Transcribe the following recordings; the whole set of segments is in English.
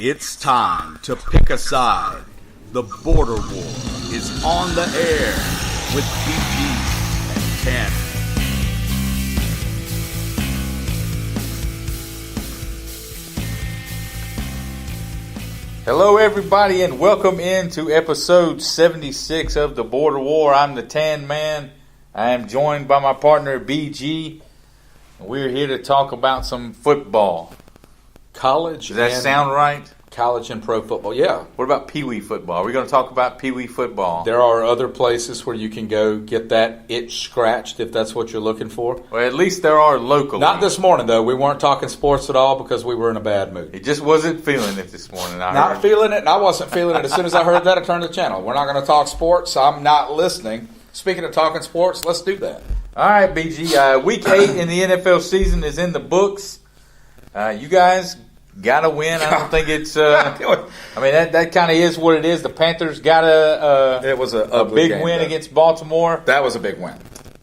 It's time to pick a side. The border war is on the air with BG and Tan. Hello, everybody, and welcome into episode 76 of the Border War. I'm the TanMan. I am joined by my partner, BG. We're here to talk about some football. College. Does that sound right? College and pro football, yeah. What about Pee Wee football? Are we going to talk about Pee Wee football? There are other places where you can go get that itch scratched if that's what you're looking for. Well, at least there are locally. Not this morning, though. We weren't talking sports at all because we were in a bad mood. It just wasn't feeling it this morning. Not feeling it, and I wasn't feeling it. As soon as I heard that, I turned the channel. We're not going to talk sports. I'm not listening. Speaking of talking sports, let's do that. All right, BG. Week 8 in the NFL season is in the books. You guys got to win. I don't think it's. I mean, that kind of is what it is. The Panthers got it was a big win though. Against Baltimore. That was a big win.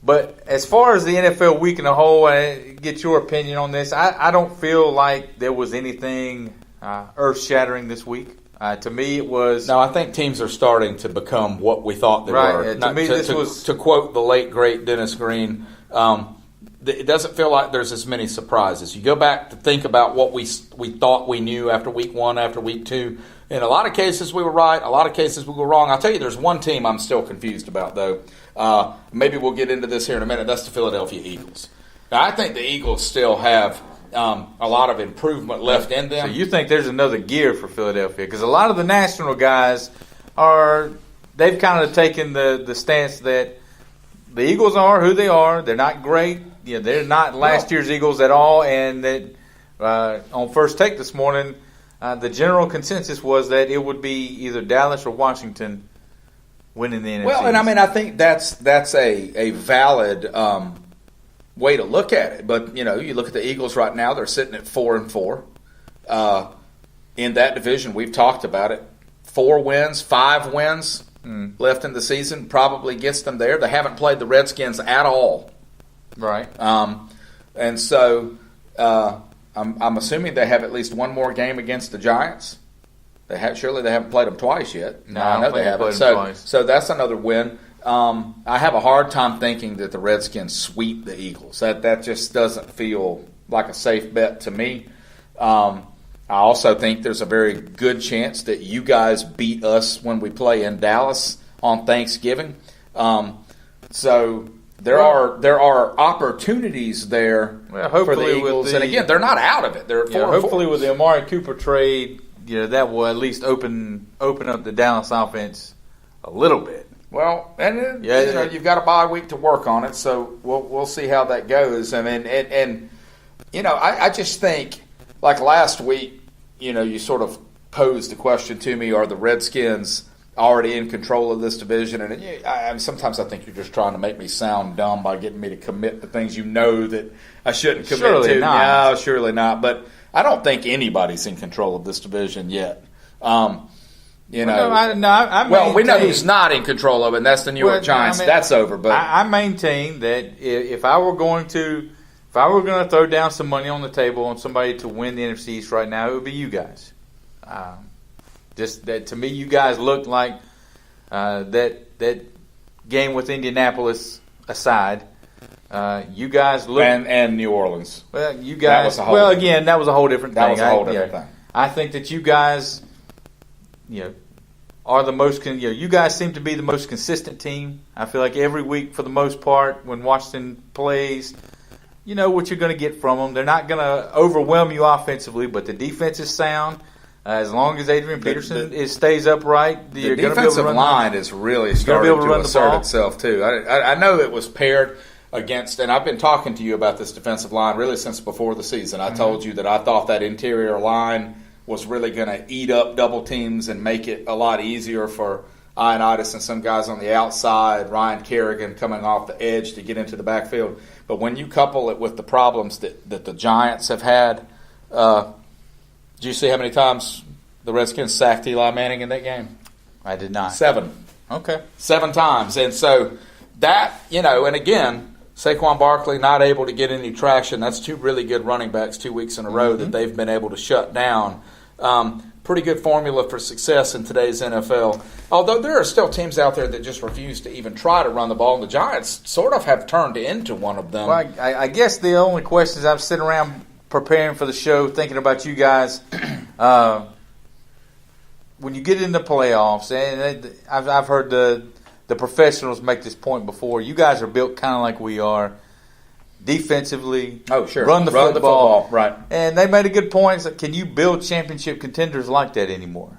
But as far as the NFL week in a whole, get your opinion on this. I don't feel like there was anything earth-shattering this week. To me, it was. No, I think teams are starting to become what we thought they were. To me, this was. To quote the late great Dennis Green. It doesn't feel like there's as many surprises. You go back to think about what we thought we knew after week 1, after week 2. In a lot of cases, we were right. A lot of cases, we were wrong. I'll tell you, there's one team I'm still confused about, though. Maybe we'll get into this here in a minute. That's the Philadelphia Eagles. Now, I think the Eagles still have a lot of improvement left in them. So you think there's another gear for Philadelphia? Because a lot of the national guys they've kind of taken the stance that the Eagles are who they are. They're not great. They're not last year's Eagles at all. And that on First Take this morning, the general consensus was that it would be either Dallas or Washington winning the NFC. Well, and I mean, I think that's a valid way to look at it. But you look at the Eagles right now; they're sitting at 4-4 in that division. We've talked about it. 4 wins, 5 wins left in the season probably gets them there. They haven't played the Redskins at all. Right. And so I'm assuming they have at least one more game against the Giants. Surely they haven't played them twice yet. No, I know they haven't. So that's another win. I have a hard time thinking that the Redskins sweep the Eagles. That just doesn't feel like a safe bet to me. I also think there's a very good chance that you guys beat us when we play in Dallas on Thanksgiving. So there are opportunities there for the Eagles, and again, they're not out of it. They're hopefully with the Amari Cooper trade, that will at least open up the Dallas offense a little bit. Well, and you've got a bye week to work on it, so we'll see how that goes. I mean, I just think like last week, you sort of posed the question to me: are the Redskins already in control of this division? And sometimes I think you're just trying to make me sound dumb by getting me to commit to things that I shouldn't commit surely to. Not. No, surely not. But I don't think anybody's in control of this division yet. We know who's not in control of it, and that's the New York Giants. That's over. But I maintain that if I were going to throw down some money on the table on somebody to win the NFC East right now, it would be you guys. Just that to me, you guys look like that game with Indianapolis aside. You guys look and New Orleans. Well, you guys. That was a whole different thing. That was a whole different thing. I think that you guys, are the most. You guys seem to be the most consistent team. I feel like every week, for the most part, when Washington plays, you know what you're going to get from them. They're not going to overwhelm you offensively, but the defense is sound. As long as Adrian Peterson stays upright, the defensive line is really starting to assert itself too. I know it was paired against, and I've been talking to you about this defensive line really since before the season. I told you that I thought that interior line was really going to eat up double teams and make it a lot easier for Ioannidis and some guys on the outside, Ryan Kerrigan coming off the edge to get into the backfield. But when you couple it with the problems that the Giants have had, did you see how many times the Redskins sacked Eli Manning in that game? I did not. 7. Okay. 7 times. And so that, and again, Saquon Barkley not able to get any traction. That's 2 really good running backs 2 weeks in a row that they've been able to shut down. Pretty good formula for success in today's NFL. Although there are still teams out there that just refuse to even try to run the ball, and the Giants sort of have turned into one of them. Well, I guess the only questions I'm sitting around preparing for the show, thinking about you guys, when you get into playoffs, and I've heard the professionals make this point before, you guys are built kind of like we are. Defensively, run the football, right? And they made a good point. Like, can you build championship contenders like that anymore?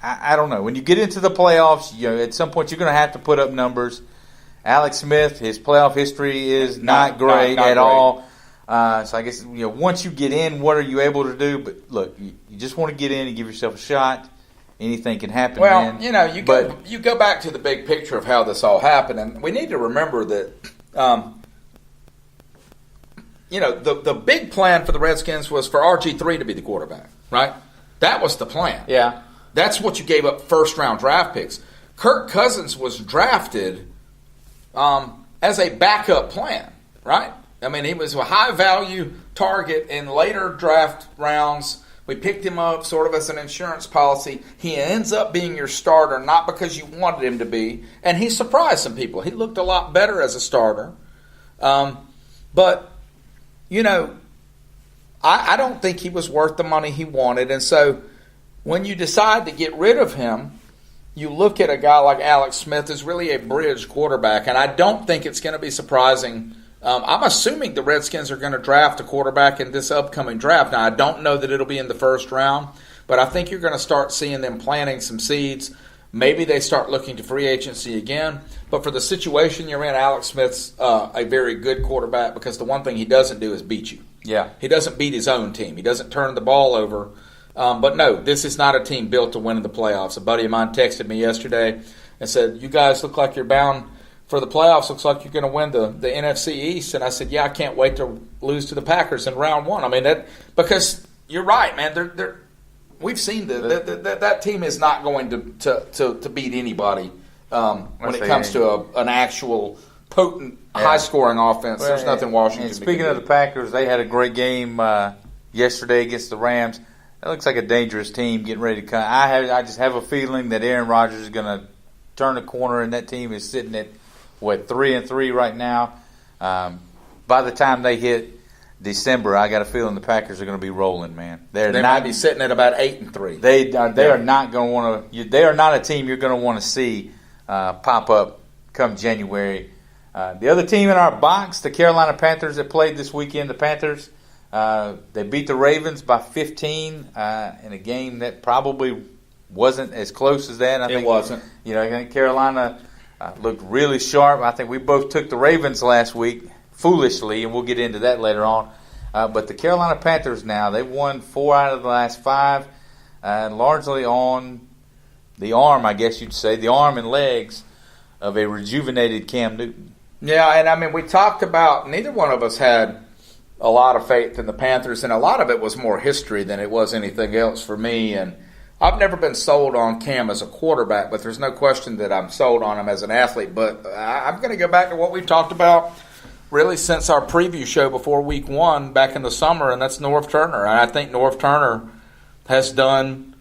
I don't know. When you get into the playoffs, at some point you're going to have to put up numbers. Alex Smith, his playoff history is not great at all. So I guess once you get in, what are you able to do? But look, you just want to get in and give yourself a shot. Anything can happen. Well, man. You go back to the big picture of how this all happened, and we need to remember that. The big plan for the Redskins was for RG3 to be the quarterback, right? That was the plan. Yeah. That's what you gave up first-round draft picks. Kirk Cousins was drafted as a backup plan, right? I mean, he was a high-value target in later draft rounds. We picked him up sort of as an insurance policy. He ends up being your starter, not because you wanted him to be, and he surprised some people. He looked a lot better as a starter. But I don't think he was worth the money he wanted. And so when you decide to get rid of him, you look at a guy like Alex Smith as really a bridge quarterback. And I don't think it's going to be surprising. I'm assuming the Redskins are going to draft a quarterback in this upcoming draft. Now, I don't know that it'll be in the first round, but I think you're going to start seeing them planting some seeds. Maybe they start looking to free agency again. But for the situation you're in, Alex Smith's a very good quarterback because the one thing he doesn't do is beat you. Yeah. He doesn't beat his own team. He doesn't turn the ball over. But no, this is not a team built to win in the playoffs. A buddy of mine texted me yesterday and said, you guys look like you're bound for the playoffs. Looks like you're going to win the NFC East. And I said, yeah, I can't wait to lose to the Packers in round one. I mean, because you're right, man. We've seen that team is not going to beat anybody when it comes to an actual potent, high-scoring offense. There's nothing Washington. And speaking of the Packers, they had a great game yesterday against the Rams. That looks like a dangerous team getting ready to come. I just have a feeling that Aaron Rodgers is going to turn the corner, and that team is sitting at 3-3 right now. By the time they hit December, I got a feeling the Packers are going to be rolling, man. They might be sitting at about 8-3. They are not going to want to. They are not a team you're going to want to see pop up come January. The other team in our box, the Carolina Panthers, that played this weekend. The Panthers, they beat the Ravens by 15 in a game that probably wasn't as close as that. I think it wasn't. I think Carolina looked really sharp. I think we both took the Ravens last week. Foolishly, and we'll get into that later on. But the Carolina Panthers now, they've won 4 out of the last 5, largely on the arm, I guess you'd say, the arm and legs of a rejuvenated Cam Newton. Yeah, and I mean, we talked about, neither one of us had a lot of faith in the Panthers, and a lot of it was more history than it was anything else for me. And I've never been sold on Cam as a quarterback, but there's no question that I'm sold on him as an athlete. But I'm going to go back to what we've talked about really since our preview show before week 1 back in the summer, and that's Norv Turner. And I think Norv Turner has done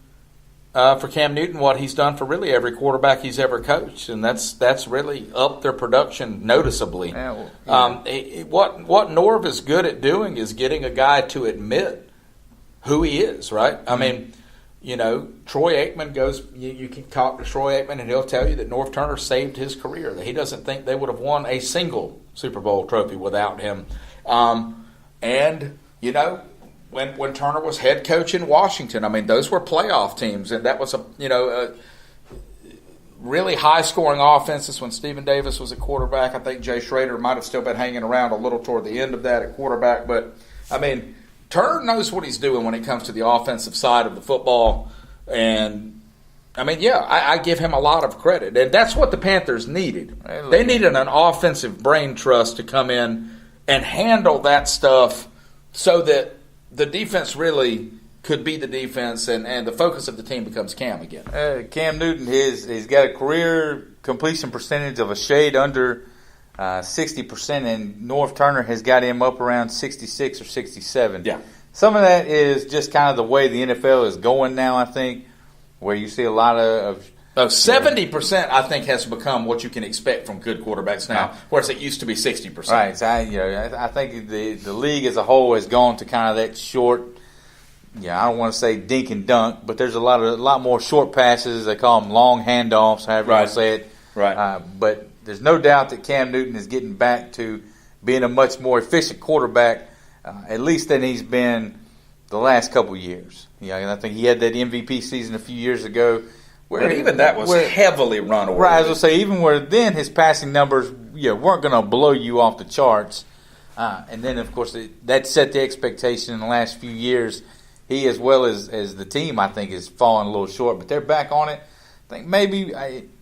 for Cam Newton what he's done for really every quarterback he's ever coached, and that's really upped their production noticeably. Yeah, what Norv is good at doing is getting a guy to admit who he is, right? Mm-hmm. I mean, Troy Aikman goes. You can talk to Troy Aikman, and he'll tell you that Norv Turner saved his career. That he doesn't think they would have won a single Super Bowl trophy without him. When Turner was head coach in Washington, I mean, those were playoff teams, and that was a really high-scoring offenses when Stephen Davis was a quarterback. I think Jay Schrader might have still been hanging around a little toward the end of that at quarterback, but I mean, Turner knows what he's doing when it comes to the offensive side of the football. And, I mean, I give him a lot of credit. And that's what the Panthers needed. They needed an offensive brain trust to come in and handle that stuff so that the defense really could be the defense and the focus of the team becomes Cam again. Cam Newton, he's got a career completion percentage of a shade under 60%, and Norv Turner has got him up around 66 or 67. Yeah. some of that is just kind of the way the NFL is going now, I think, where you see a lot of 70%, I think, has become what you can expect from good quarterbacks now, whereas it used to be 60%. Right. So I think the league as a whole has gone to kind of that short. I don't want to say dink and dunk, but there's a lot more short passes. They call them long handoffs, however you want to say it. Right. But there's no doubt that Cam Newton is getting back to being a much more efficient quarterback, at least than he's been the last couple of years. And I think he had that MVP season a few years ago. But even that was heavily run over. Right, as I say, even where then his passing numbers weren't going to blow you off the charts. And then, of course, that set the expectation in the last few years. He, as well as the team, I think, is falling a little short. But they're back on it. I think maybe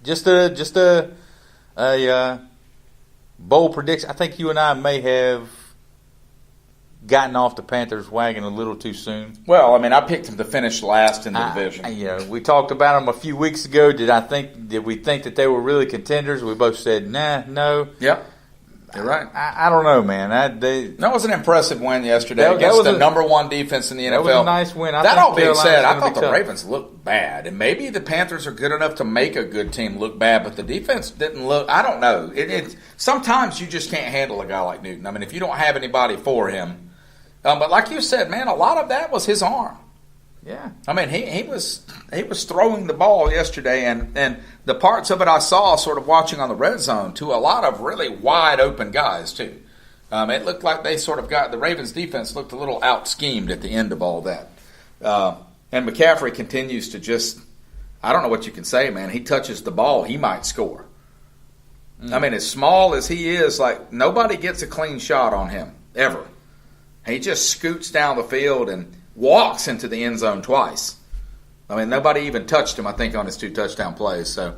just a bold prediction. I think you and I may have gotten off the Panthers wagon a little too soon. Well, I picked them to finish last in the division. We talked about them a few weeks ago. Did we think that they were really contenders? We both said, no. Yep. You're right. I don't know, man. That was an impressive win yesterday against the number one defense in the NFL. That was a nice win. That all being said, I thought the Ravens looked bad. And maybe the Panthers are good enough to make a good team look bad, but the defense didn't look – I don't know. Sometimes you just can't handle a guy like Newton. If you don't have anybody for him – but like you said, man, a lot of that was his arm. Yeah. He was throwing the ball yesterday, and the parts of it I saw sort of watching on the red zone to a lot of really wide open guys too. It looked like they sort of got – the Ravens defense looked a little out-schemed at the end of all that. And McCaffrey continues to just – I don't know what you can say, man. He touches the ball, he might score. As small as he is, nobody gets a clean shot on him, ever. He just scoots down the field and walks into the end zone twice. Nobody even touched him, I think, on his 2 touchdown plays. So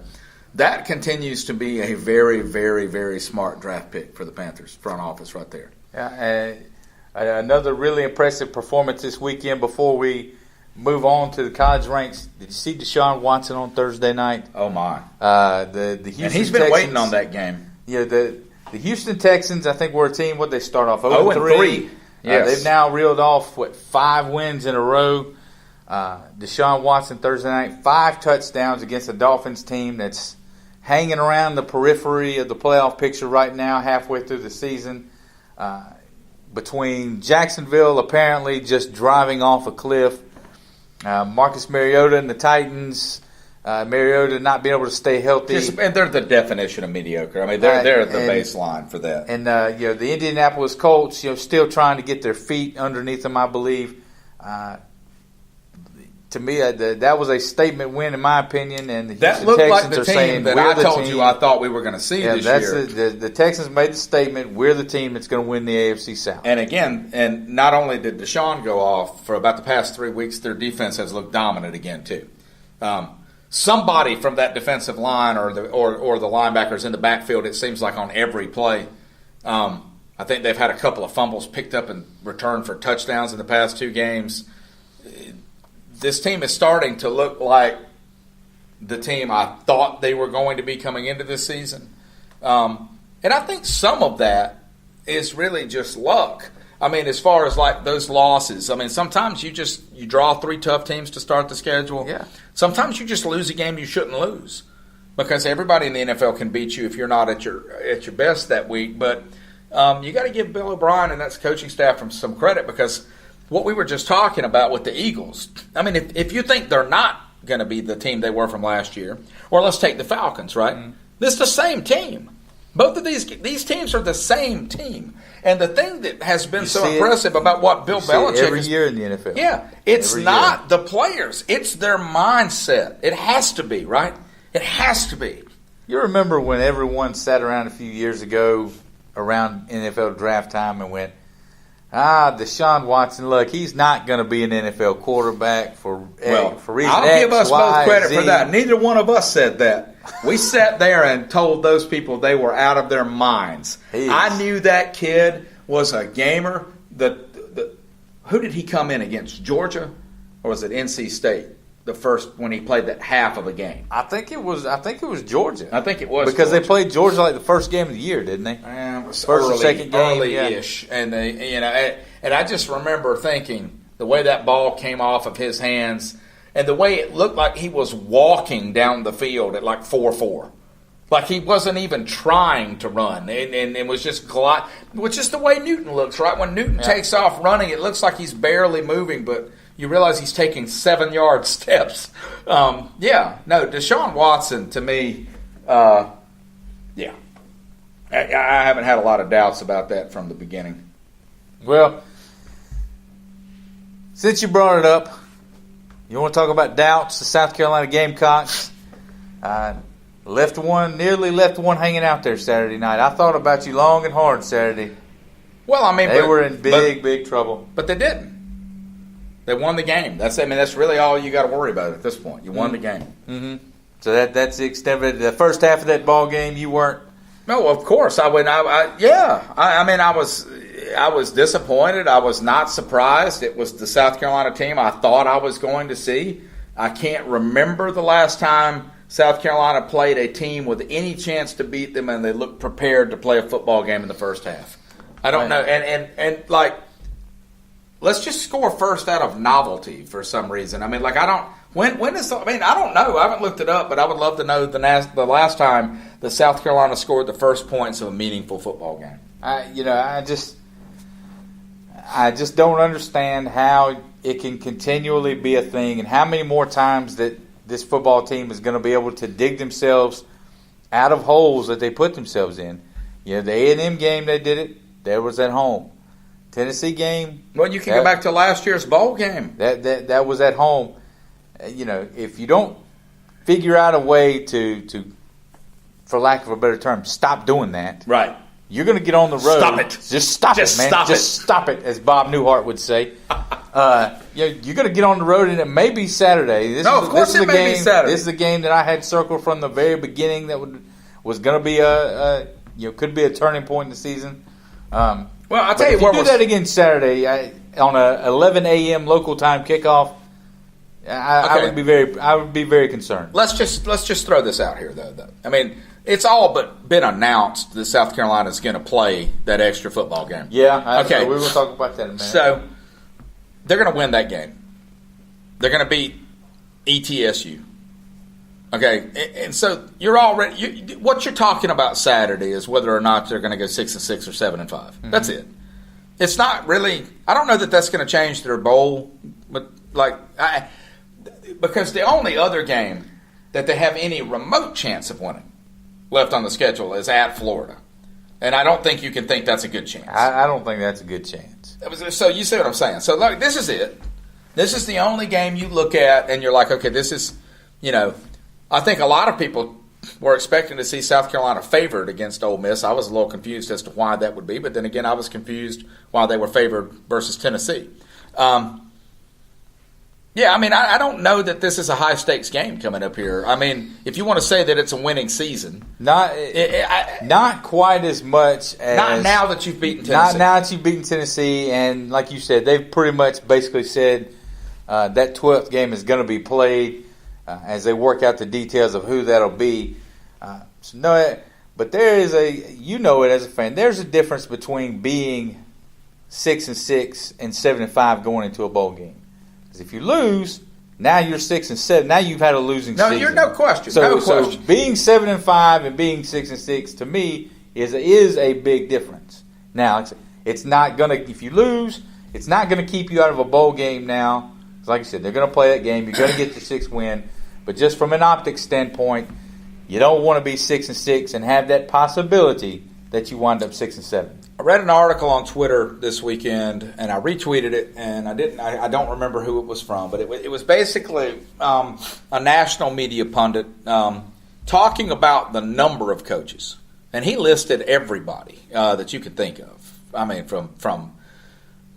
that continues to be a very, very, very smart draft pick for the Panthers front office right there. Yeah, another really impressive performance this weekend before we move on to the college ranks. Did you see Deshaun Watson on Thursday night? Oh, my. The Houston and he's been Texans, waiting on that game. Yeah, the Houston Texans, I think, were a team, what they start off? 0-3. Yes. They've now reeled off, 5 wins in a row. Deshaun Watson Thursday night, 5 touchdowns against a Dolphins team that's hanging around the periphery of the playoff picture right now, halfway through the season. Between Jacksonville apparently just driving off a cliff, Marcus Mariota and the Titans, Mariota not being able to stay healthy. And they're the definition of mediocre. They're the baseline for that. And the Indianapolis Colts, still trying to get their feet underneath them, I believe. To me, that was a statement win, in my opinion. And the that Houston looked Texans like the are saying, team that I told you I thought we were going to see this year. The Texans made the statement, we're the team that's going to win the AFC South. And again, and not only did Deshaun go off, for about the past 3 weeks, their defense has looked dominant again, too. Somebody from that defensive line or the linebackers in the backfield, it seems like on every play. I think they've had a couple of fumbles picked up and returned for touchdowns in the past 2 games. This team is starting to look like the team I thought they were going to be coming into this season. And I think some of that is really just luck. As far as those losses, sometimes you draw 3 tough teams to start the schedule. Yeah. Sometimes you just lose a game you shouldn't lose because everybody in the NFL can beat you if you're not at your best that week. But you got to give Bill O'Brien and that coaching staff some credit because what we were just talking about with the Eagles. If you think they're not going to be the team they were from last year, or let's take the Falcons, right? Mm-hmm. This is the same team. Both of these teams are the same team. And the thing that has been impressive about what Bill Belichick every year in the NFL. Yeah, it's not the players. It's their mindset. It has to be, right? It has to be. You remember when everyone sat around a few years ago around NFL draft time and went, Deshaun Watson, look, he's not going to be an NFL quarterback for reason I'll X, give us Y, both credit Z. for that. Neither one of us said that. We sat there and told those people they were out of their minds. I knew that kid was a gamer. Who did he come in against? Georgia, or was it NC State? The first when he played that half of a game. I think it was Georgia. I think it was because they played Georgia the first game of the year, didn't they? It was first or second game, early-ish, and and I just remember thinking, the way that ball came off of his hands, and the way it looked like he was walking down the field at like 4-4. Like he wasn't even trying to run, and was just which is the way Newton looks, right? When Newton takes off running, it looks like he's barely moving, but you realize he's taking 7-yard steps. Deshaun Watson, to me, I haven't had a lot of doubts about that from the beginning. Well, since you brought it up, you want to talk about doubts, the South Carolina Gamecocks. Nearly left one hanging out there Saturday night. I thought about you long and hard Saturday. Well, I mean, they were in big trouble. But they didn't. They won the game. That's really all you got to worry about at this point. You won the game. Mm-hmm. So that's the extent of it. The first half of that ball game, you weren't. No, of course I went. I was disappointed. I was not surprised. It was the South Carolina team I thought I was going to see. I can't remember the last time South Carolina played a team with any chance to beat them, and they looked prepared to play a football game in the first half. I don't know, and let's just score first out of novelty for some reason. I mean, like I don't. I don't know. I haven't looked it up, but I would love to know the last time the South Carolina scored the first points of a meaningful football game. I just don't understand how it can continually be a thing, and how many more times that this football team is going to be able to dig themselves out of holes that they put themselves in. The A&M game, they did it. That was at home. Tennessee game. Well, you can go back to last year's bowl game. That was at home. If you don't figure out a way to, for lack of a better term, stop doing that. Right. You're going to get on the road. Stop it. Just stop it, man. Just stop it, as Bob Newhart would say. You're going to get on the road, and it may be Saturday. Of course it may be Saturday. This is a game that I had circled from the very beginning that was going to be could be a turning point in the season. Well, I'll tell you if you do that again Saturday on a 11 a.m. local time kickoff, I would be very concerned. Let's just throw this out here though. I mean, it's all but been announced that South Carolina is going to play that extra football game. Yeah. We will talk about that in a minute. So they're going to win that game. They're going to beat ETSU. Okay, and so you're already what you're talking about Saturday is whether or not they're going to go 6-6 or 7-5. Mm-hmm. That's it. It's not really. I don't know that that's going to change their bowl, but because the only other game that they have any remote chance of winning left on the schedule is at Florida, and I don't think you can think that's a good chance. I don't think that's a good chance. So you see what I'm saying? So look, this is it. This is the only game you look at, and you're like, okay, this is, I think a lot of people were expecting to see South Carolina favored against Ole Miss. I was a little confused as to why that would be, but then again, I was confused why they were favored versus Tennessee. I don't know that this is a high-stakes game coming up here. I mean, if you want to say that it's a winning season. Not quite as much as... Not now that you've beaten Tennessee. Not now that you've beaten Tennessee, and like you said, they've pretty much basically said that 12th game is going to be played as they work out the details of who that'll be. But there is it as a fan, there's a difference between being 6-6 and 7-5 going into a bowl game. Because if you lose, now you're 6-7. Now you've had a losing season. No, you're no question. So being 7-5 and being 6-6 to me is a big difference. Now it's not gonna. If you lose, it's not gonna keep you out of a bowl game now. Like I said, they're gonna play that game. You're gonna get your 6th win. But just from an optics standpoint, you don't want to be 6-6 and have that possibility that you wind up 6-7. I read an article on Twitter this weekend, and I retweeted it, and I don't remember who it was from, but it was basically a national media pundit talking about the number of coaches, and he listed everybody that you could think of. I mean, from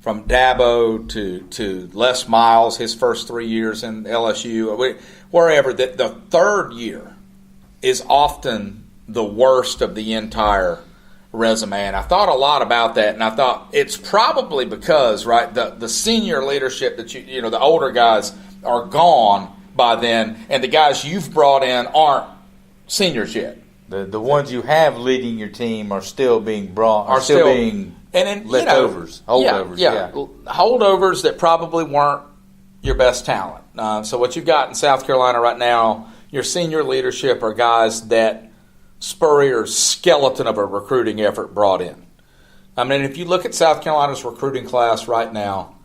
Dabo to Les Miles, his first 3 years in LSU, wherever, that the third year is often the worst of the entire resume. And I thought a lot about that, and I thought it's probably because, right, the senior leadership that the older guys are gone by then, and the guys you've brought in aren't seniors yet. The ones you have leading your team are still being brought, are still being And then, leftovers, holdovers. Yeah, holdovers that probably weren't your best talent. So what you've got in South Carolina right now, your senior leadership are guys that Spurrier's skeleton of a recruiting effort brought in. I mean, if you look at South Carolina's recruiting class right now,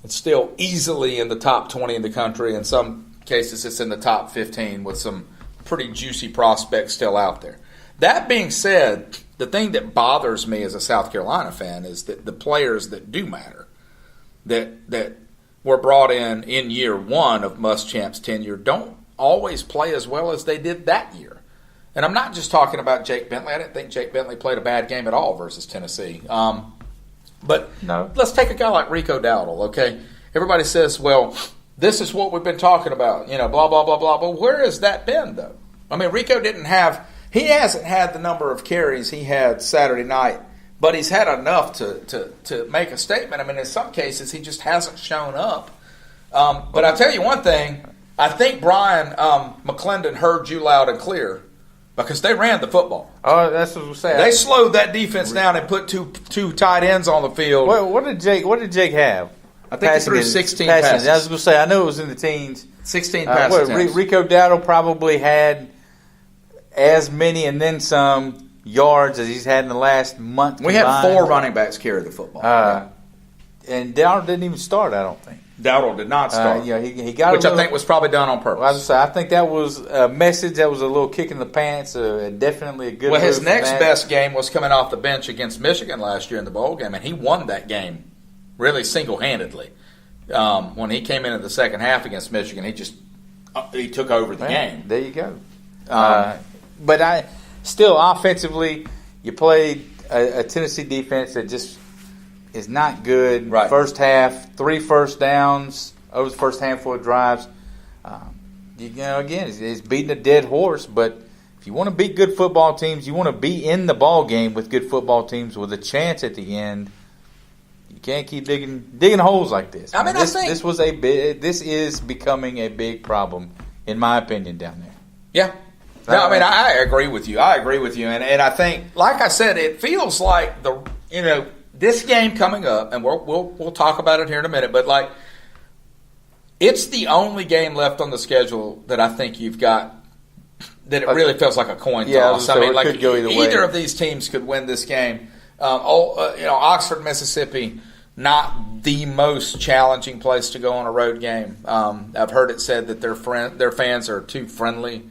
it's still easily in the top 20 in the country. In some cases, it's in the top 15 with some pretty juicy prospects still out there. That being said, the thing that bothers me as a South Carolina fan is that the players that do matter, that were brought in year one of Muschamp's tenure, don't always play as well as they did that year. And I'm not just talking about Jake Bentley. I didn't think Jake Bentley played a bad game at all versus Tennessee. But no. Let's take a guy like Rico Dowdle, okay? Everybody says, well, this is what we've been talking about, blah, blah, blah, blah. But where has that been, though? I mean, Rico he hasn't had the number of carries he had Saturday night, but he's had enough to make a statement. I mean, in some cases, he just hasn't shown up. But I'll tell you one thing. I think Brian McClendon heard you loud and clear because they ran the football. Oh, that's what we're saying. They slowed that defense down and put two tight ends on the field. What did Jake have? I think he threw 16 passes. I was going to say, I know it was in the teens. 16 passes. Rico Dowdle probably had as many and then some yards as he's had in the last month. We had 4 running backs carry the football. And Dowdle didn't even start, I don't think. Dowdle did not start. He got which I think was probably done on purpose. Well, I think that was a message. That was a little kick in the pants. Definitely a good. Well, his next best game was coming off the bench against Michigan last year in the bowl game, and he won that game really single-handedly. When he came in the second half against Michigan, he took over the game. There you go. But still offensively, you played a Tennessee defense that just is not good. Right. First half, 3 first downs over the first handful of drives. Again, it's beating a dead horse. But if you want to beat good football teams, you want to be in the ball game with good football teams with a chance at the end. You can't keep digging holes like this. I mean, this is becoming a big problem, in my opinion, down there. Yeah. No, I mean, I agree with you. And I think, like I said, it feels like this game coming up, and we'll talk about it here in a minute, but it's the only game left on the schedule that I think you've got that it really feels like a coin toss. I mean, it could go either of these teams could win this game. Oxford, Mississippi, not the most challenging place to go on a road game. I've heard it said that their fans are too friendly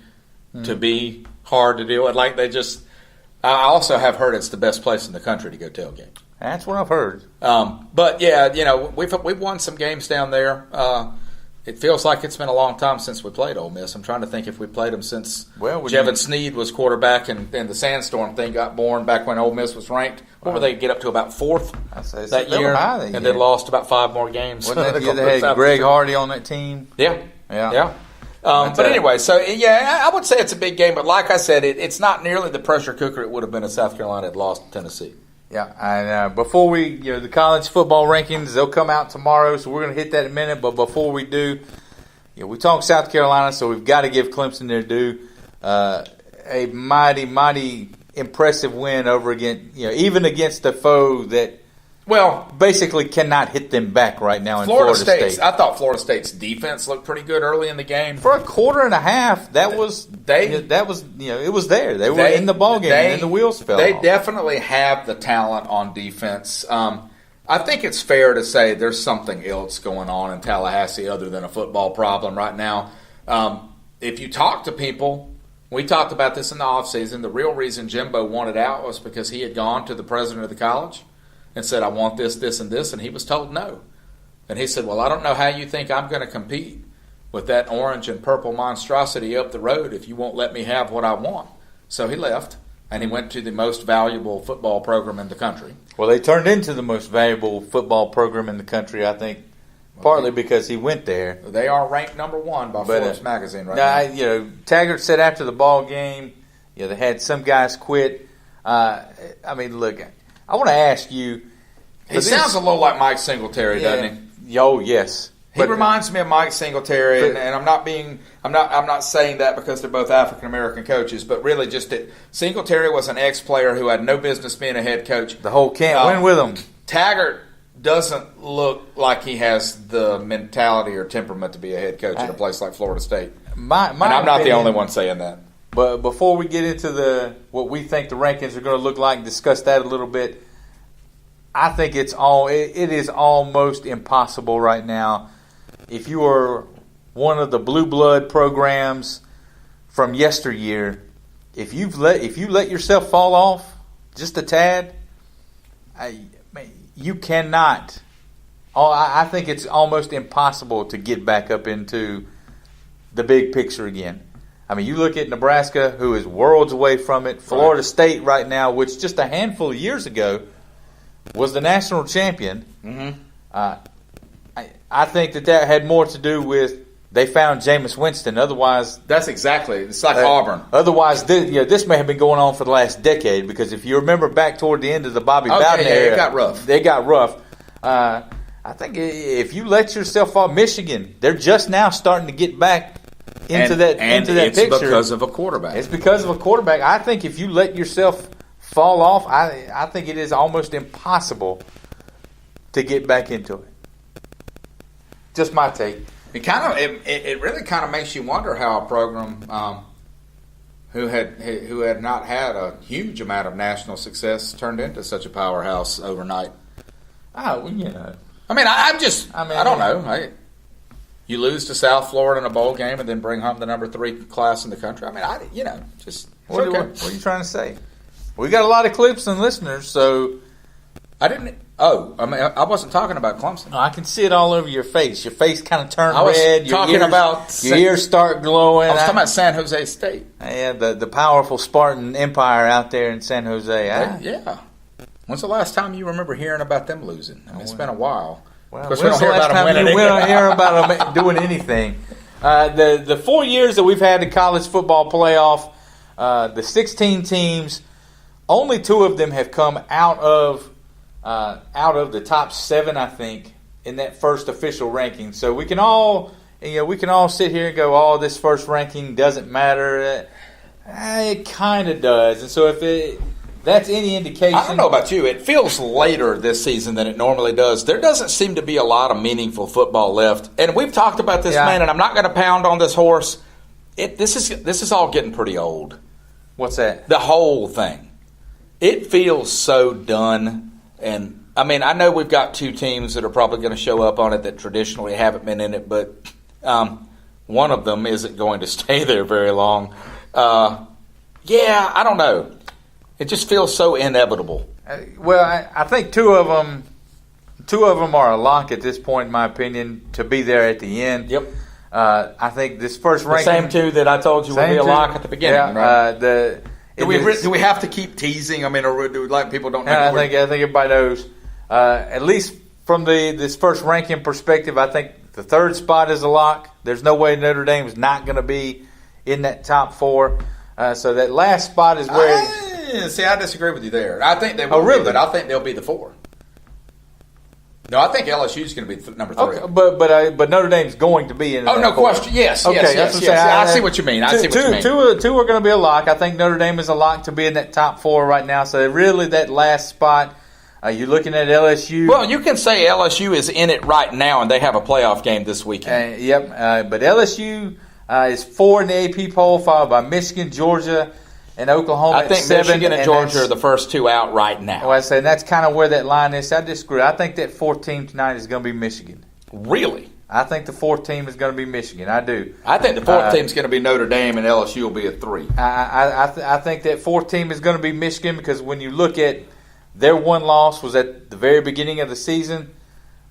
to be hard to deal with. I also have heard it's the best place in the country to go tailgate. That's what I've heard. But yeah, we've won some games down there. It feels like it's been a long time since we played Ole Miss. I'm trying to think if we played them since Jevon Sneed was quarterback and the Sandstorm thing got born back when Ole Miss was ranked. What were they get up to about 4th that year? And then lost about 5 more games. Wasn't that the year they had Greg Hardy on that team? Yeah. But anyway, so yeah, I would say it's a big game. But like I said, it's not nearly the pressure cooker it would have been if South Carolina had lost to Tennessee. Yeah, and before we, the college football rankings, they'll come out tomorrow, so we're going to hit that in a minute. But before we do, we talk South Carolina, so we've got to give Clemson their due. A mighty, mighty impressive win over against, even against a foe that, basically cannot hit them back right now in Florida State. I thought Florida State's defense looked pretty good early in the game. For a quarter and a half, it was there. They were in the ball game, and the wheels fell off. They definitely have the talent on defense. I think it's fair to say there's something else going on in Tallahassee other than a football problem right now. If you talk to people, we talked about this in the offseason, the real reason Jimbo wanted out was because he had gone to the president of the college and said, I want this, this, and this, and he was told no. And he said, well, I don't know how you think I'm going to compete with that orange and purple monstrosity up the road if you won't let me have what I want. So he left, and he went to the most valuable football program in the country. Well, they turned into the most valuable football program in the country, I think, partly because he went there. They are ranked number 1 by Forbes magazine right now. Taggart said after the ball game, they had some guys quit. Look, I want to ask you. He sounds a little like Mike Singletary, doesn't he? Oh, yes. He reminds me of Mike Singletary, and I'm not saying that because they're both African American coaches, but really just that Singletary was an ex-player who had no business being a head coach. The whole can't win with him. Taggart doesn't look like he has the mentality or temperament to be a head coach at a place like Florida State. And I'm not the only one saying that. But before we get into what we think the rankings are going to look like and discuss that a little bit, I think it is almost impossible right now. If you are one of the blue blood programs from yesteryear, if you let yourself fall off just a tad, you cannot. I think it's almost impossible to get back up into the big picture again. I mean, you look at Nebraska, who is worlds away from it. Florida State right now, which just a handful of years ago was the national champion. Mm-hmm. I think that had more to do with they found Jameis Winston. Otherwise, it's like Auburn. Otherwise, this may have been going on for the last decade, because if you remember back toward the end of the Bobby Bowden era, it got rough. They got rough. I think if you let yourself fall, Michigan, they're just now starting to get back into that picture. It's because of a quarterback. It's because of a quarterback. I think if you let yourself fall off, I think it is almost impossible to get back into it. Just my take. It really kind of makes you wonder how a program who had not had a huge amount of national success turned into such a powerhouse overnight. Oh, well, you know. I mean, I don't know. You lose to South Florida in a bowl game and then bring home the number 3 class in the country. I mean, what are you trying to say? We got a lot of clips and listeners, so I wasn't talking about Clemson. I can see it all over your face. Your face kind of turned red. Your ears start glowing. I was talking about San Jose State. Yeah, the powerful Spartan Empire out there in San Jose. Yeah. When's the last time you remember hearing about them losing? I mean, it's been a while. Well, when's the last time you hear about them doing anything? The 4 years that we've had the college football playoff, the 16 teams, only 2 of them have come out of the top 7, I think, in that first official ranking. So we can all sit here and go, "Oh, this first ranking doesn't matter." It kind of does, and so if that's any indication. I don't know about you. It feels later this season than it normally does. There doesn't seem to be a lot of meaningful football left, and we've talked about this, man. And I'm not going to pound on this horse. This is all getting pretty old. What's that? The whole thing. It feels so done. And, I mean, I know we've got 2 teams that are probably going to show up on it that traditionally haven't been in it, but one of them isn't going to stay there very long. I don't know. It just feels so inevitable. Well, I think 2 of them are a lock at this point, in my opinion, to be there at the end. Yep. I think this first ranking. The same 2 that I told you would be a lock at the beginning. Yeah, right? Do we have to keep teasing? I mean, or do like people don't know? I think everybody knows. At least from this first ranking perspective, I think the 3rd spot is a lock. There's no way Notre Dame is not going to be in that top 4. So that last spot is where. I disagree with you there. I think they will. Really? But I think they'll be the 4. No, I think LSU is going to be number 3. Okay, but Notre Dame's going to be in. Oh, no question. Yes. I see what you mean. Two are going to be a lock. I think Notre Dame is a lock to be in that top 4 right now. So really, that last spot, you're looking at LSU. Well, you can say LSU is in it right now, and they have a playoff game this weekend. But LSU is 4 in the AP poll, followed by Michigan, Georgia, and Oklahoma. I think 7, Michigan and Georgia are the first 2 out right now. Well, I say that's kind of where that line is. I disagree. I think that 4th team tonight is going to be Michigan. Really? I think the 4th team is going to be Michigan. I do. I think the 4th team is going to be Notre Dame, and LSU will be at 3. I think that 4th team is going to be Michigan, because when you look at their one loss was at the very beginning of the season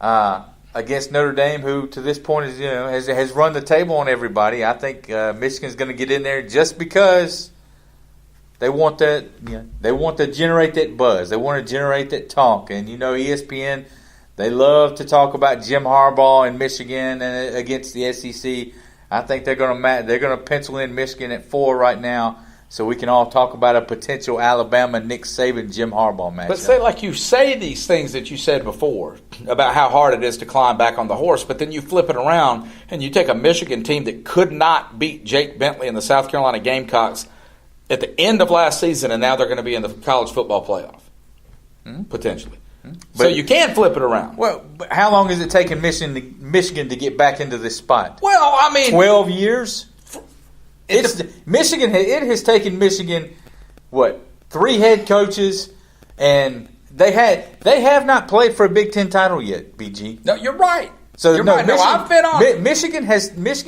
against Notre Dame, who to this point is has run the table on everybody. I think Michigan's going to get in there just because. They want that. They want to generate that buzz. They want to generate that talk. And ESPN, they love to talk about Jim Harbaugh in Michigan and against the SEC. I think they're going to pencil in Michigan at 4 right now, so we can all talk about a potential Alabama Nick Saban Jim Harbaugh matchup. But you say these things that you said before about how hard it is to climb back on the horse, but then you flip it around and you take a Michigan team that could not beat Jake Bentley and the South Carolina Gamecocks at the end of last season, and now they're going to be in the college football playoff, potentially. So you can flip it around. Well, but how long has it taken Michigan to get back into this spot? Well, I mean, 12 years. Michigan. It has taken Michigan 3 head coaches, and they have not played for a Big Ten title yet. BG. No, you're right. So you're right. Michigan, I've been on. Michigan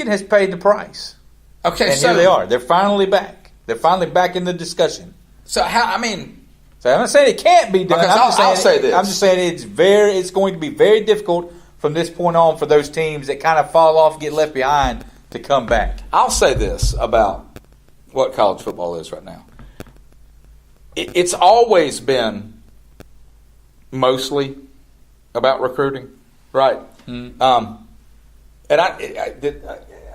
has paid the price. Okay, and so here they are. They're finally back. They're finally back in the discussion. So I mean. So I'm not saying it can't be done. I'll say this. I'm just saying it's going to be very difficult from this point on for those teams that kind of fall off, get left behind, to come back. I'll say this about what college football is right now. It's always been mostly about recruiting, right? And I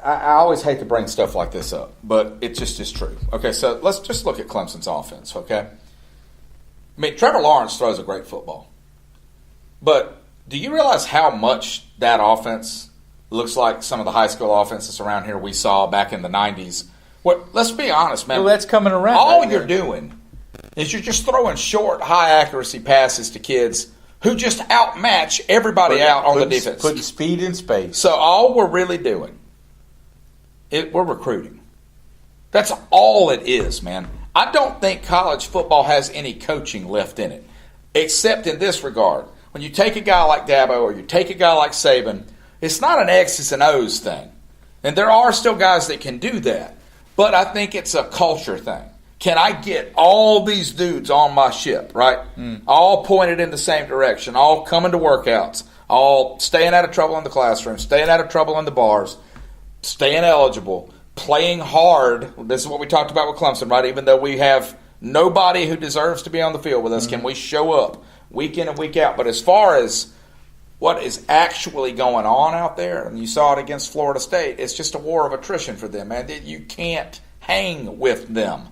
always hate to bring stuff like this up, but it just is true. Okay, so let's just look at Clemson's offense, okay? I mean, Trevor Lawrence throws a great football. But do you realize how much that offense looks like some of the high school offenses around here we saw back in the 90s? Well, let's be honest, man. Well, that's coming around. All you're doing is you're just throwing short, high-accuracy passes to kids who just outmatch everybody out on the defense. Putting speed in space. So all we're really doing, we're recruiting. That's all it is, man. I don't think college football has any coaching left in it, except in this regard. When you take a guy like Dabo or you take a guy like Saban, it's not an X's and O's thing. And there are still guys that can do that. But I think it's a culture thing. Can I get all these dudes on my ship, right? All pointed in the same direction, all coming to workouts, all staying out of trouble in the classroom, staying out of trouble in the bars, staying eligible, playing hard. This is what we talked about with Clemson, right? Even though we have nobody who deserves to be on the field with us, can we show up week in and week out? But as far as what is actually going on out there, and you saw it against Florida State, it's just a war of attrition for them, man. You can't hang with them.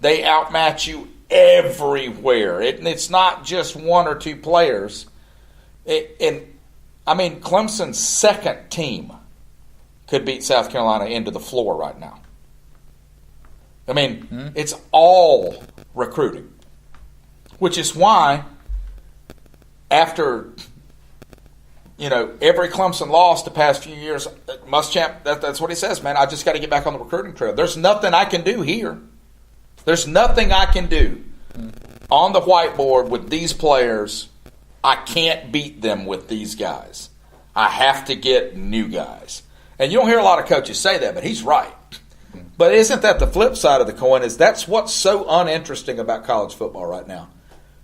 They outmatch you everywhere. It's not just one or two players. Clemson's second team could beat South Carolina into the floor right now. I mean, it's all recruiting, which is why after every Clemson loss the past few years, Muschamp, that's what he says, man. I just got to get back on the recruiting trail. There's nothing I can do here. There's nothing I can do on the whiteboard with these players. I can't beat them with these guys. I have to get new guys. And you don't hear a lot of coaches say that, but he's right. But isn't that the flip side of the coin? Is that's what's so uninteresting about college football right now.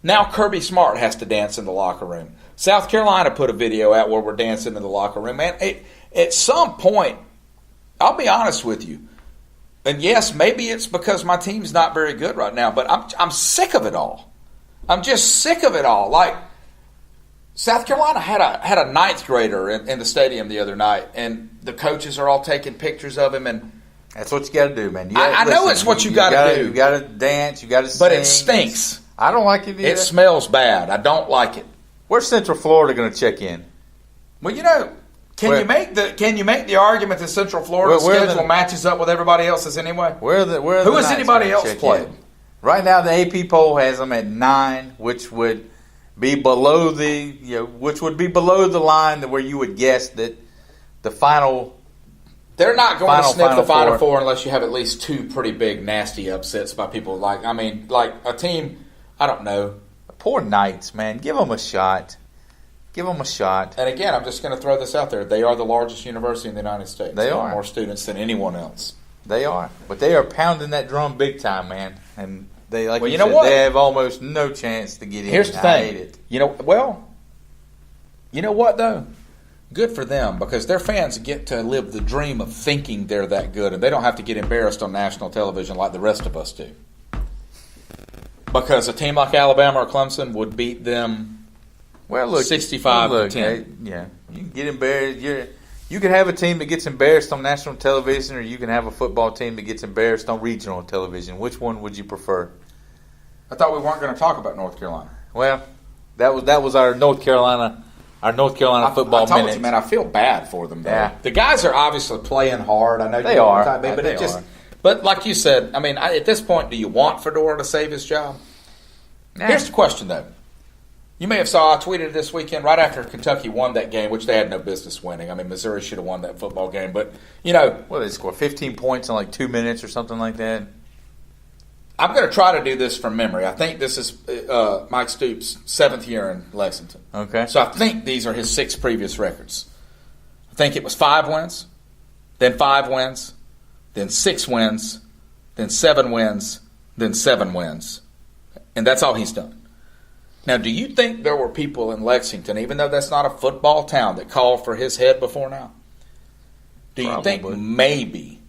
Now Kirby Smart has to dance in the locker room. South Carolina put a video out where we're dancing in the locker room. Man, at some point, I'll be honest with you, and yes, maybe it's because my team's not very good right now, but I'm sick of it all. I'm just sick of it all. Like, South Carolina had a ninth grader in the stadium the other night, and the coaches are all taking pictures of him. And that's what you got to do, man. I know it's what you got to do. You got to dance. You got to sing. But it stinks. I don't like it either. It smells bad. I don't like it. Where's Central Florida going to check in? Well, can you make the argument that Central Florida's schedule matches up with everybody else's anyway? Who has anybody else played? Right now, the AP poll has them at 9, which would be below the line where you would guess that the final. They're not going to sniff the Final Four unless you have at least two pretty big, nasty upsets by people like a team. I don't know. Poor Knights, man. Give them a shot. Give them a shot. And again, I'm just going to throw this out there. They are the largest university in the United States. They are. More students than anyone else. They are. But they are pounding that drum big time, man. And they, like you said, they have almost no chance to get in. Here's the thing. I hate it. You know what, though? Good for them, because their fans get to live the dream of thinking they're that good, and they don't have to get embarrassed on national television like the rest of us do. Because a team like Alabama or Clemson would beat them 65-10. You can get embarrassed. You can have a team that gets embarrassed on national television, or you can have a football team that gets embarrassed on regional television. Which one would you prefer? I thought we weren't going to talk about North Carolina. Well, that was our North Carolina football told minute. you, man, I feel bad for them. Though. Yeah. The guys are obviously playing hard. I know they are, but they it just. are. But like you said, I mean, at this point, do you want Fedora to save his job? Nah. Here's the question, though. You may have saw I tweeted this weekend right after Kentucky won that game, which they had no business winning. I mean, Missouri should have won that football game, but what did they score? 15 points in like 2 minutes or something like that. I'm going to try to do this from memory. I think this is Mike Stoops' 7th year in Lexington. Okay. So I think these are his 6 previous records. I think it was 5 wins, then 5 wins, then 6 wins, then 7 wins, then 7 wins. And that's all he's done. Now, do you think there were people in Lexington, even though that's not a football town, that called for his head before now? Do you think maybe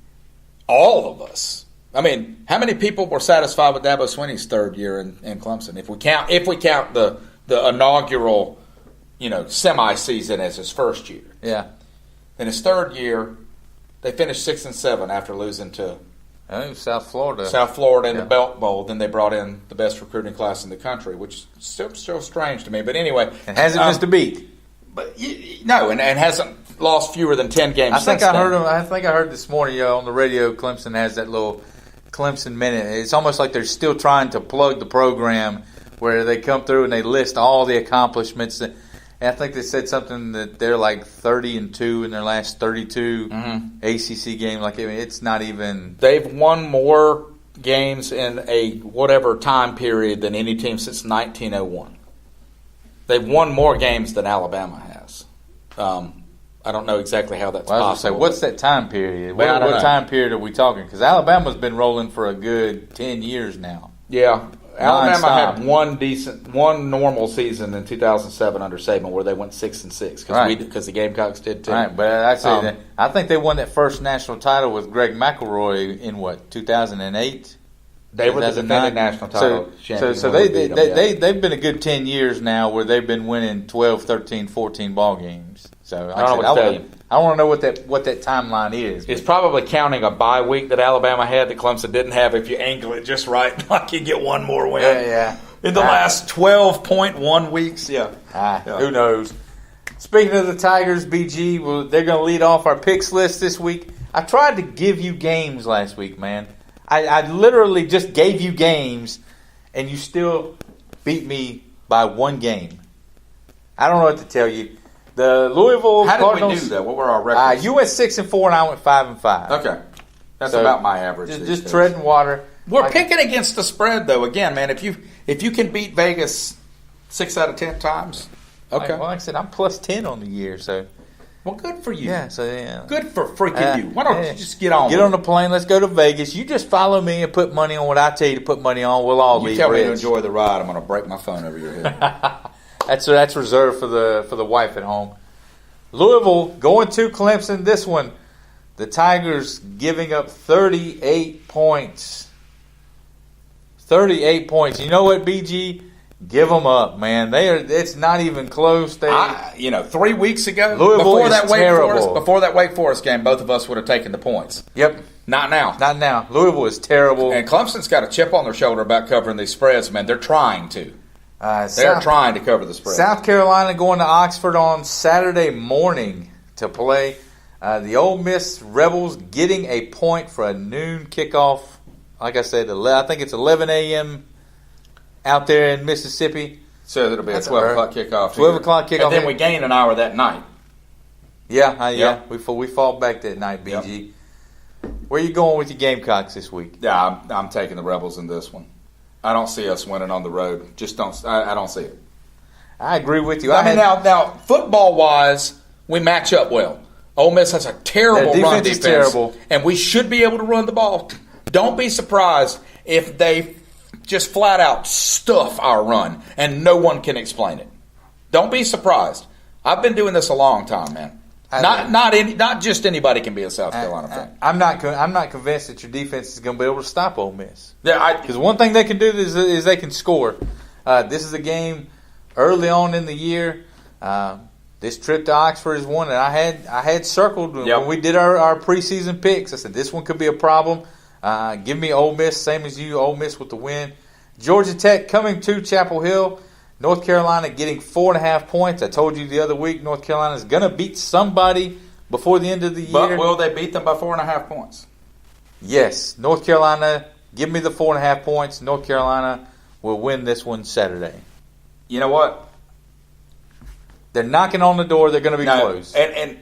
all of us? I mean, how many people were satisfied with Dabo Swinney's 3rd year in Clemson? If we count the inaugural, semi-season as his first year. Yeah. In his 3rd year, they finished 6-7 after losing to I think it was South Florida. South Florida in the Belt Bowl. Then they brought in the best recruiting class in the country, which is still strange to me. But anyway, and hasn't missed a beat. But no, and hasn't lost fewer than 10 games. I think I heard this morning on the radio. Clemson has that little Clemson minute. It's almost like they're still trying to plug the program, where they come through and they list all the accomplishments. And I think they said something that they're like 30-2 in their last 32 ACC games. Like, I mean, it's not even. They've won more games in a whatever time period than any team since 1901. They've won more games than Alabama has. I don't know exactly how that's possible. What's that time period? What time period are we talking? Because Alabama's been rolling for a good 10 years now. Yeah. Alabama had one normal season in 2007 under Saban where they went 6-6 because the Gamecocks did too. Right, but I think they won that first national title with Greg McElroy in 2008. They were the defending national title champion. So they've been a good 10 years now where they've been winning 12, 13, 14 ball games. So I want to know what that timeline is. It's probably counting a bye week that Alabama had that Clemson didn't have. If you angle it just right, like you get one more win. Yeah. In the last 12.1 weeks, Who knows? Speaking of the Tigers, BG, they're going to lead off our picks list this week. I tried to give you games last week, man. I literally just gave you games, and you still beat me by one game. I don't know what to tell you. The Louisville Cardinals. How did we do that? What were our records? You went 6-4, and I went 5-5. Okay, that's about my average. Just treading water. We're picking against the spread, though. Again, man, if you can beat Vegas 6 out of 10 times, okay. Well, like I said, I'm plus 10 on the year, so. Well, good for you. Yeah, so yeah. Good for freaking you. Why don't you just get on? Get on the plane. Let's go to Vegas. You just follow me and put money on what I tell you to put money on. We'll all leave. You tell me to enjoy the ride. I'm going to break my phone over your head. That's reserved for the wife at home. Louisville going to Clemson. This one, the Tigers giving up 38 points. 38 points. You know what, BG? Give them up, man. It's not even close. 3 weeks ago, Louisville is terrible. Before that Wake Forest game, both of us would have taken the points. Yep. Not now. Not now. Louisville is terrible. And Clemson's got a chip on their shoulder about covering these spreads, man. They're trying to. They're trying to cover the spread. South Carolina going to Oxford on Saturday morning to play. The Ole Miss Rebels getting a point for a noon kickoff. Like I said, I think it's 11 a.m. out there in Mississippi. So it'll be a 12 o'clock kickoff. 12 o'clock kickoff. And then we gain an hour that night. Yeah. We fall back that night, BG. Yep. Where you going with your Gamecocks this week? Yeah, I'm taking the Rebels in this one. I don't see us winning on the road. I don't see it. I agree with you. Now, football-wise, we match up well. Ole Miss has a terrible run defense. Is terrible. And we should be able to run the ball. Don't be surprised if they just flat out stuff our run and no one can explain it. Don't be surprised. I've been doing this a long time, man. Not just anybody can be a South Carolina fan. I'm not convinced that your defense is going to be able to stop Ole Miss. Yeah, because one thing they can do is they can score. This is a game early on in the year. This trip to Oxford is one that I had circled when we did our preseason picks. I said this one could be a problem. Give me Ole Miss, same as you, Ole Miss with the win. Georgia Tech coming to Chapel Hill. North Carolina getting 4.5 points. I told you the other week North Carolina is going to beat somebody before the end of the year. But will they beat them by 4.5 points? Yes. North Carolina, give me the 4.5 points. North Carolina will win this one Saturday. You know what? They're knocking on the door. They're going to be close. And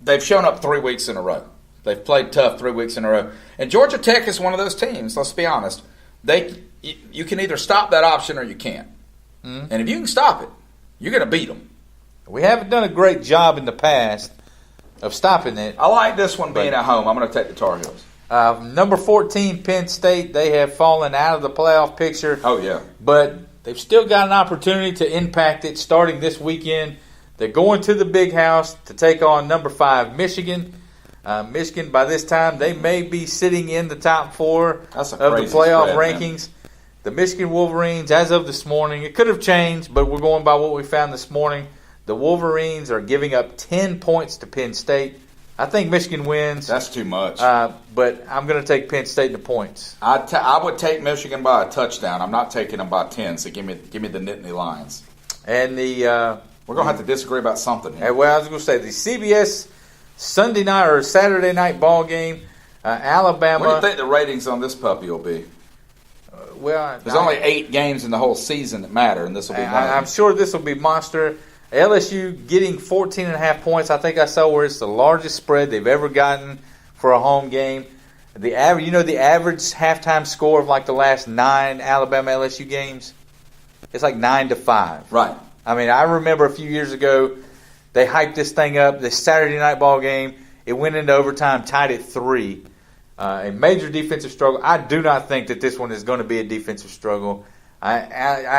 they've shown up 3 weeks in a row. They've played tough 3 weeks in a row. And Georgia Tech is one of those teams, let's be honest. You can either stop that option or you can't. Mm-hmm. And if you can stop it, you're going to beat them. We haven't done a great job in the past of stopping it. I like this one being at home. I'm going to take the Tar Heels. Number 14, Penn State, they have fallen out of the playoff picture. Oh, yeah. But they've still got an opportunity to impact it starting this weekend. They're going to the Big House to take on number 5, Michigan. Michigan, by this time, they may be sitting in the top 4 of the playoff rankings. Man. The Michigan Wolverines, as of this morning, it could have changed, but we're going by what we found this morning. The Wolverines are giving up 10 points to Penn State. I think Michigan wins. That's too much. But I'm going to take Penn State in the points. I would take Michigan by a touchdown. I'm not taking them by 10, so give me the Nittany Lions. And we're going to have to disagree about something here. Well, I was going to say the CBS Sunday night or Saturday night ball game, Alabama. What do you think the ratings on this puppy will be? There's only 8 games in the whole season that matter, and this will be one. I'm sure this will be monster. LSU getting 14.5 points. I think I saw where it's the largest spread they've ever gotten for a home game. The average halftime score of like the last 9 Alabama LSU games, it's like 9-5. Right. I mean, I remember a few years ago they hyped this thing up. This Saturday night ball game, it went into overtime, tied at 3. A major defensive struggle. I do not think that this one is going to be a defensive struggle. I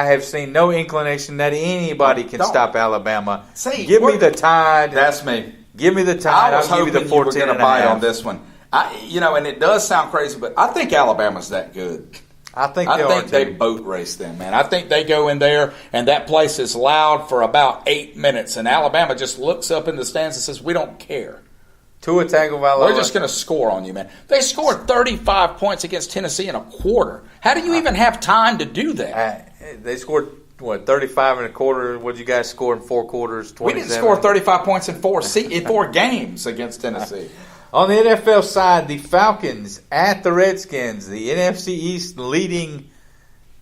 have seen no inclination that anybody can stop Alabama. Give me the Tide. That's me. Give me the Tide. I was I'll give you the 14 you were going to bite on this one. And it does sound crazy, but I think Alabama's that good. I think they boat race them, man. I think they go in there, and that place is loud for about 8 minutes, and Alabama just looks up in the stands and says, we don't care. Tua Tagovailoa. We're just going to score on you, man. They scored 35 points against Tennessee in a quarter. How do you even have time to do that? They scored, 35 in a quarter? What did you guys score in 4 quarters? 27? We didn't score 35 points in 4 games against Tennessee. On the NFL side, the Falcons at the Redskins. The NFC East leading,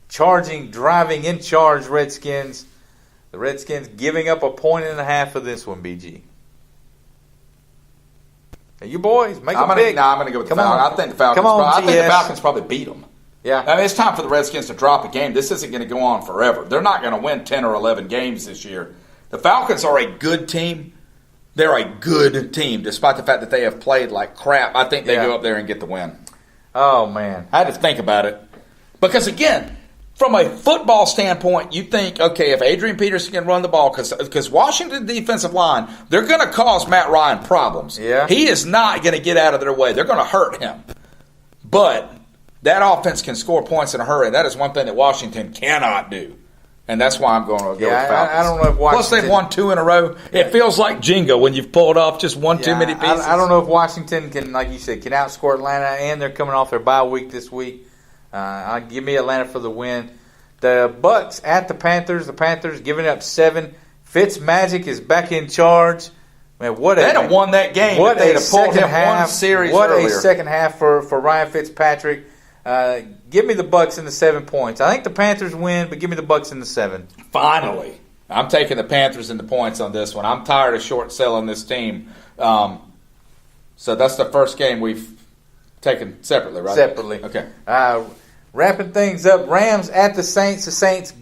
driving in charge Redskins. The Redskins giving up 1.5 points for this one, BG. Hey, you boys, make a pick. I'm going to go with the Falcons. I think the Falcons probably beat them. Yeah. I mean, it's time for the Redskins to drop a game. This isn't going to go on forever. They're not going to win 10 or 11 games this year. The Falcons are a good team. They're a good team, despite the fact that they have played like crap. I think they go up there and get the win. Oh, man. I had to think about it. Because, again, from a football standpoint, you think, okay, if Adrian Peterson can run the ball, because Washington defensive line, they're going to cause Matt Ryan problems. Yeah. He is not going to get out of their way. They're going to hurt him. But that offense can score points in a hurry. That is one thing that Washington cannot do. And that's why I'm going to go with the Falcons. I don't know if Washington... Plus, they've won 2 in a row. Yeah. It feels like Jenga when you've pulled off just one too many pieces. I don't know if Washington can, like you said, can outscore Atlanta, and they're coming off their bye week this week. Give me Atlanta for the win. The Bucs at the Panthers. The Panthers giving up 7. Fitzmagic is back in charge. Man, they'd have won that game. What they'd have pulled him one series What earlier. A second half for Ryan Fitzpatrick. Give me the Bucs in the 7 points. I think the Panthers win, but give me the Bucs in the 7. Finally. I'm taking the Panthers in the points on this one. I'm tired of short selling this team. So that's the first game we've taken separately, right? Separately. Okay. Wrapping things up, Rams at the Saints. The Saints,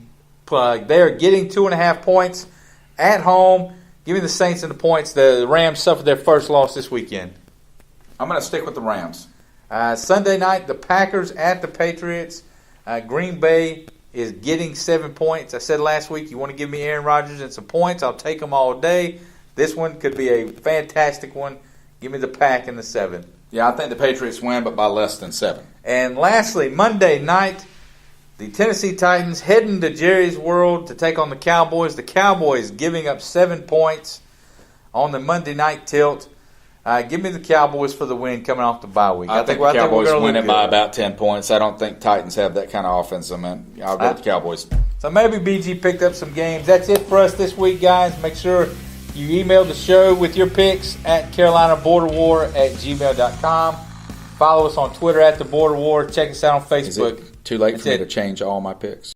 they're getting 2.5 points at home. Give me the Saints in the points. The Rams suffered their first loss this weekend. I'm going to stick with the Rams. Sunday night, the Packers at the Patriots. Green Bay is getting 7 points. I said last week, you want to give me Aaron Rodgers and some points, I'll take them all day. This one could be a fantastic one. Give me the Pack in the 7. Yeah, I think the Patriots win, but by less than 7. And lastly, Monday night, The Tennessee Titans heading to Jerry's World to take on the Cowboys. The Cowboys giving up 7 points on the Monday night tilt. Give me the Cowboys for the win coming off the bye week. I think the Cowboys win it by about 10 points. I don't think Titans have that kind of offense. Man, I'll go with the Cowboys. So maybe BG picked up some games. That's it for us this week, guys. Make sure you email the show with your picks at CarolinaBorderWar@gmail.com. Follow us on Twitter at The Border War. Check us out on Facebook. Is it too late for me to change all my picks?